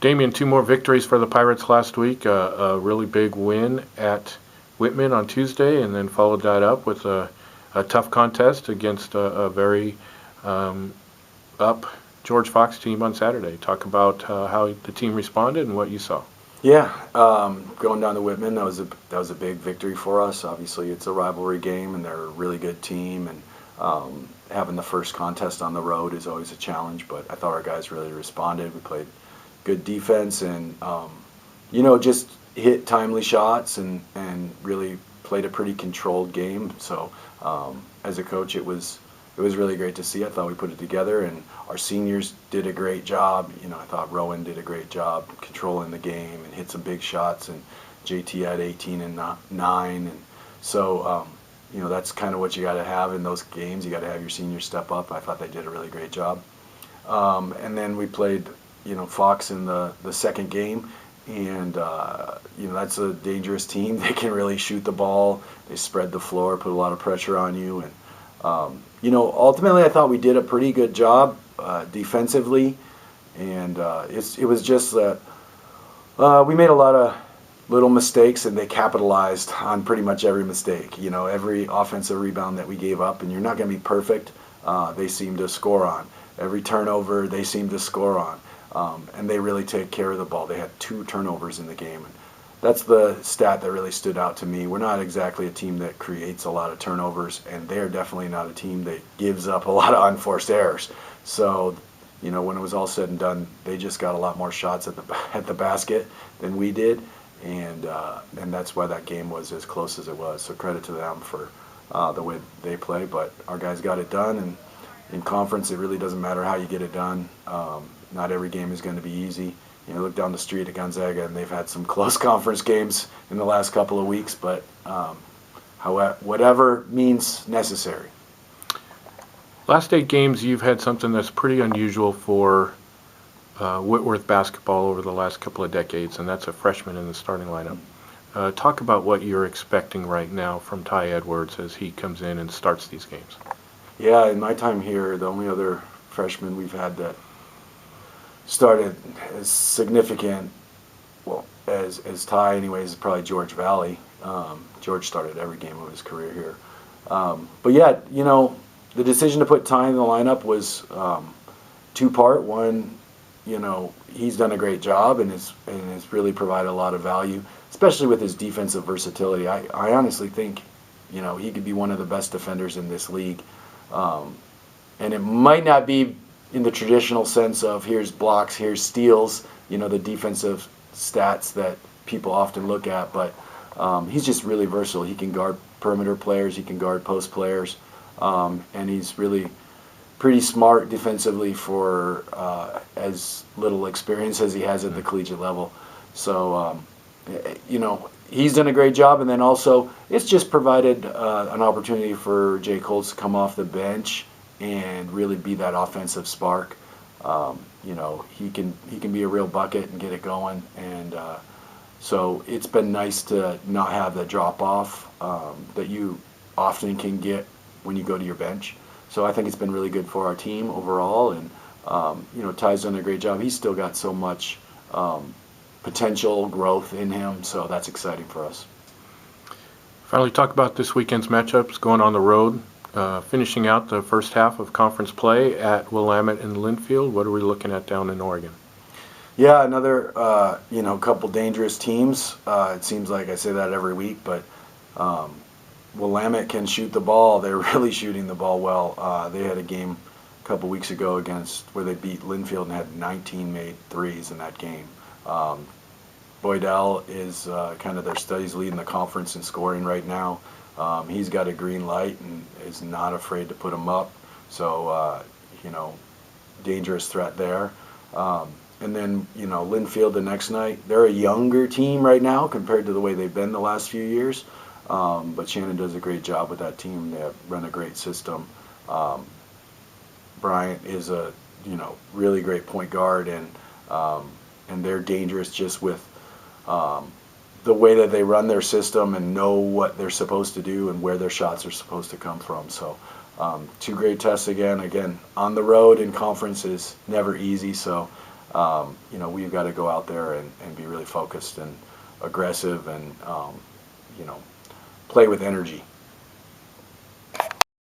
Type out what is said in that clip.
Damion, two more victories for the Pirates last week. A really big win at Whitman on Tuesday, and then followed that up with a tough contest against a very up George Fox team on Saturday. Talk about how the team responded and what you saw. Yeah, going down to Whitman, that was a big victory for us. Obviously, it's a rivalry game, and they're a really good team, and having the first contest on the road is always a challenge. But I thought our guys really responded. We played good defense, and just hit timely shots, and really played a pretty controlled game. So as a coach, it was really great to see. I thought we put it together, and our seniors did a great job. I thought Rowan did a great job controlling the game and hit some big shots, and JT had 18 and 9, and so that's kind of what you got to have in those games. You got to have your seniors step up. I thought they did a really great job, and then we played Fox in the second game, and that's a dangerous team. They can really shoot the ball. They spread the floor, put a lot of pressure on you, and ultimately I thought we did a pretty good job defensively, and it was just that we made a lot of little mistakes, and they capitalized on pretty much every mistake. Every offensive rebound that we gave up, and you're not going to be perfect, they seem to score on. Every turnover, they seem to score on, and they really take care of the ball. They had 2 turnovers in the game, and that's the stat that really stood out to me. We're not exactly a team that creates a lot of turnovers, and they're definitely not a team that gives up a lot of unforced errors. So, when it was all said and done, they just got a lot more shots at the basket than we did, and that's why that game was as close as it was. So credit to them for the way they play. But our guys got it done, and in conference, it really doesn't matter how you get it done. Not every game is going to be easy. Look down the street at Gonzaga, and they've had some close conference games in the last couple of weeks, but whatever means necessary. Last 8 games, you've had something that's pretty unusual for Whitworth basketball over the last couple of decades, and that's a freshman in the starting lineup. Talk about what you're expecting right now from Ty Edwards as he comes in and starts these games. Yeah, in my time here, the only other freshman we've had that started as significant, well, as Ty anyways, is probably George Valley. George started every game of his career here. But yeah, the decision to put Ty in the lineup was two-part. One, he's done a great job and has really provided a lot of value, especially with his defensive versatility. I honestly think, he could be one of the best defenders in this league. And it might not be in the traditional sense of here's blocks, here's steals, the defensive stats that people often look at, but he's just really versatile. He can guard perimeter players, he can guard post players, and he's really pretty smart defensively for as little experience as he has at the collegiate level. So, he's done a great job, and then also it's just provided an opportunity for Jay Colts to come off the bench and really be that offensive spark. He can be a real bucket and get it going, and so it's been nice to not have the drop off that you often can get when you go to your bench. So I think it's been really good for our team overall, and Ty's done a great job. He's still got so much potential growth in him, so that's exciting for us. Finally, talk about this weekend's matchups going on the road. Finishing out the first half of conference play at Willamette and Linfield. What are we looking at down in Oregon? Yeah, another couple dangerous teams. It seems like I say that every week, but Willamette can shoot the ball. They're really shooting the ball well. They had a game a couple weeks ago where they beat Linfield and had 19 made threes in that game. Boydell is kind of their studies leading the conference in scoring right now. He's got a green light and is not afraid to put them up. So, dangerous threat there. And then, Linfield the next night, they're a younger team right now compared to the way they've been the last few years. But Shannon does a great job with that team. They run a great system. Bryant is a, really great point guard, and they're dangerous just with the way that they run their system and know what they're supposed to do and where their shots are supposed to come from. So 2 great tests again on the road in conference is never easy. So you know, we've got to go out there and be really focused and aggressive and, you know, play with energy.